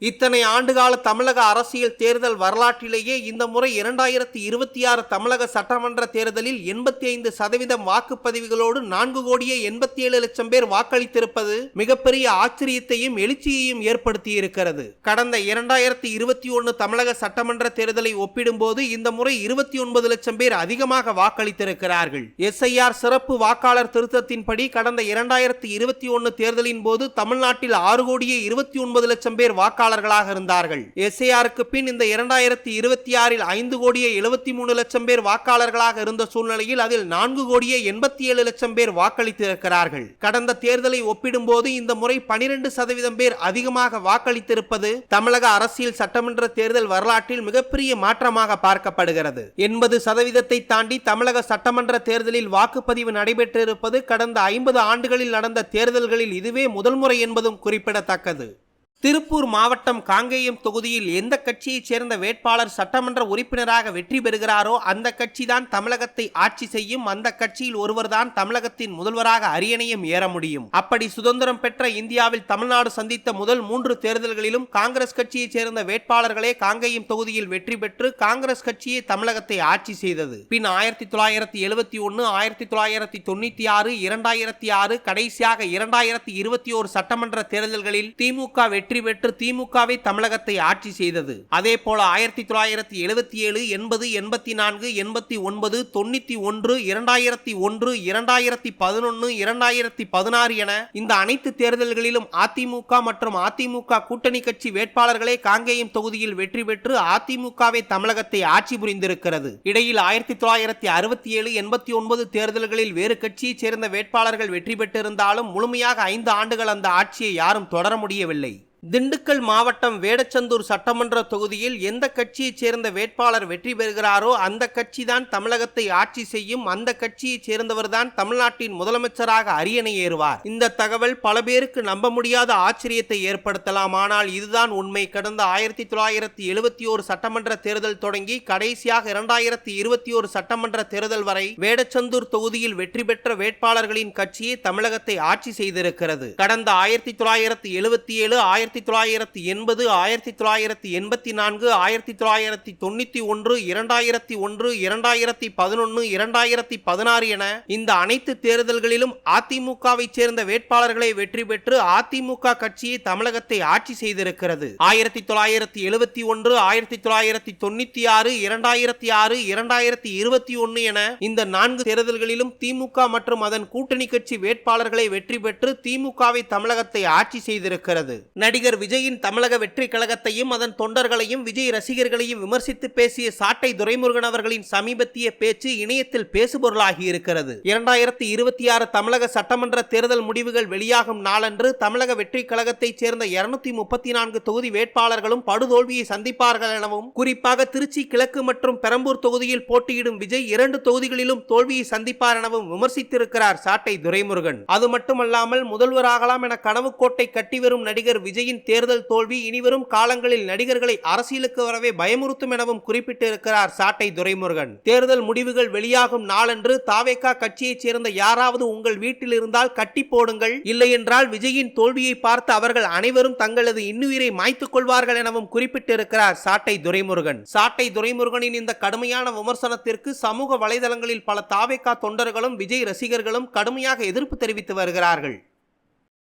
இத்தனை ஆண்டுகால தமிழக அரசியல் தேர்தல் வரலாற்றிலேயே இந்த முறை 2026 தமிழக சட்டமன்ற தேர்தலில் 85% வாக்குப்பதிவுகளோடு 4,87,00,000 பேர் வாக்களித்திருப்பது மிகப்பெரிய ஆச்சரியத்தையும் எழுச்சியையும் ஏற்படுத்தியிருக்கிறது. கடந்த 2021 தமிழக சட்டமன்ற தேர்தலை ஒப்பிடும்போது இந்த முறை 29 லட்சம் பேர் அதிகமாக வாக்களித்திருக்கிறார்கள். SIR சிறப்பு வாக்காளர் திருத்தத்தின்படி கடந்த 2021 தேர்தலின் போது தமிழ்நாட்டில் 6,29,00,000 பேர் வாக்காளர்களாக இருந்தார்கள். SIRக்கு பின் இந்த 2026இல் 5,73,00,000 பேர் வாக்காளர்களாக இருந்த சூழ்நிலையில் அதில் 4,87,00,000 பேர் வாக்களித்திருக்கிறார்கள். கடந்த தேர்தலை ஒப்பிடும்போது இந்த முறை 12% பேர் அதிகமாக வாக்களித்திருப்பது தமிழக அரசியல் சட்டமன்ற தேர்தல் வரலாற்றில் மிகப்பெரிய மாற்றமாக பார்க்கப்படுகிறது. 80% தாண்டி தமிழக சட்டமன்ற தேர்தலில் வாக்குப்பதிவு நடைபெற்றிருப்பது கடந்த 50 ஆண்டுகளில் நடந்த தேர்தல்களில் இதுவே முதல் முறை என்பதும் குறிப்பிடத்தக்கது. திருப்பூர் மாவட்டம் காங்கேயம் தொகுதியில் எந்த கட்சியைச் சேர்ந்த வேட்பாளர் சட்டமன்ற உறுப்பினராக வெற்றி பெறுகிறாரோ அந்த கட்சிதான் தமிழகத்தை ஆட்சி செய்யும். அந்த கட்சியில் ஒருவர்தான் தமிழகத்தின் முதல்வராக அரியணையும் ஏற முடியும். அப்படி சுதந்திரம் பெற்ற இந்தியாவில் தமிழ்நாடு சந்தித்த முதல் 3 தேர்தல்களிலும் காங்கிரஸ் கட்சியைச் சேர்ந்த வேட்பாளர்களே காங்கேயம் தொகுதியில் வெற்றி பெற்று காங்கிரஸ் கட்சியே தமிழகத்தை ஆட்சி செய்தது. பின் 1971, 1996, 2006, கடைசியாக 2021 சட்டமன்ற தேர்தல்களில் திமுக வெற்றி பெற்று திமுகவை தமிழகத்தை ஆட்சி செய்தது. அதே போல 1977, 80, 84, 89, 91, 2001, 2011, 2016 என இந்த அனைத்து தேர்தல்களிலும் அதிமுக மற்றும் அதிமுக கூட்டணி கட்சி வேட்பாளர்களே காங்கேயம் தொகுதியில் வெற்றி பெற்று அதிமுகவை தமிழகத்தை ஆட்சி புரிந்திருக்கிறது. இடையில் 1967, 89 தேர்தல்களில் வேறு கட்சியைச் சேர்ந்த வேட்பாளர்கள் வெற்றி பெற்றிருந்தாலும் முழுமையாக 5 ஆண்டுகள் அந்த ஆட்சியை யாரும் தொடர முடியவில்லை. திண்டுக்கல் மாவட்டம் வேடச்சந்தூர் சட்டமன்ற தொகுதியில் எந்த கட்சியைச் சேர்ந்த வேட்பாளர் வெற்றி பெறுகிறாரோ அந்த கட்சி தான் தமிழகத்தை ஆட்சி செய்யும். அந்த கட்சியைச் சேர்ந்தவர்தான் தமிழ்நாட்டின் முதலமைச்சராக அரியணை ஏறுவார். இந்த தகவல் பல பேருக்கு நம்ப முடியாத ஆச்சரியத்தை ஏற்படுத்தலாம். ஆனால் இதுதான் உண்மை. கடந்த 1971 சட்டமன்ற தேர்தல் தொடங்கி கடைசியாக 2021 சட்டமன்ற தேர்தல் வரை வேடச்சந்தூர் தொகுதியில் வெற்றி பெற்ற வேட்பாளர்களின் கட்சியே தமிழகத்தை ஆட்சி செய்திருக்கிறது. கடந்த 1977, 1980, 1984, 1991, 2001, 2011, 2016 என இந்த அனைத்து தேர்தல்களிலும் அதிமுகவை சேர்ந்த வேட்பாளர்களை வெற்றி பெற்று அதிமுக கட்சியை தமிழகத்தை ஆட்சி செய்திருக்கிறது. 1971, 1996, 2006, 2021 என இந்த 4 தேர்தல்களிலும் திமுக மற்றும் அதன் கூட்டணி கட்சி வேட்பாளர்களை வெற்றி பெற்று திமுகவை தமிழகத்தை ஆட்சி செய்திருக்கிறது. நடிகர் விஜயின் தமிழக வெற்றி கழகத்தையும் அதன் தொண்டர்களையும் விஜய் ரசிகர்களையும் விமர்சித்து பேசிய சாட்டை துரைமுருகன் அவர்களின் சமீபத்திய பேச்சு இணையத்தில் பேசுபொருளாகி இருக்கிறது. 2026 தமிழக சட்டமன்ற தேர்தல் முடிவுகள் வெளியாகும் நாளன்று தமிழக வெற்றி கழகத்தைச் சேர்ந்த 234 தொகுதி வேட்பாளர்களும் படுதோல்வியை சந்திப்பார்கள் எனவும், குறிப்பாக திருச்சி கிழக்கு மற்றும் பெரம்பூர் தொகுதியில் போட்டியிடும் விஜய் 2 தொகுதிகளிலும் தோல்வியை சந்திப்பார் எனவும் விமர்சித்திருக்கிறார் சாட்டை துரைமுருகன். அது மட்டுமல்லாமல் முதல்வராகலாம் என கனவு கோட்டை கட்டி வரும் நடிகர் விஜயின் தேர்தல் தோல்வி இனிவரும் காலங்களில் நடிகர்களை அரசியலுக்கு வரவே பயமுறுத்தும் எனவும் குறிப்பிட்டிருக்கிறார் சாட்டை துரைமுருகன். தேர்தல் முடிவுகள் வெளியாகும் நாளன்று தாவேகா கட்சியைச் சேர்ந்த யாராவது உங்கள் வீட்டில் இருந்தால் கட்டி போடுங்கள், இல்லை என்றால் விஜயின் தோல்வியை பார்த்து அவர்கள் அனைவரும் தங்களது இன்னுயிரை மாய்த்துக் கொள்வார்கள் எனவும் குறிப்பிட்டிருக்கிறார் சாட்டை துரைமுருகன். சாட்டை துரைமுருகனின் இந்த கடுமையான விமர்சனத்திற்கு சமூக வலைதளங்களில் பல தாவேகா தொண்டர்களும் விஜய் ரசிகர்களும் கடுமையாக எதிர்ப்பு தெரிவித்து வருகிறார்கள்.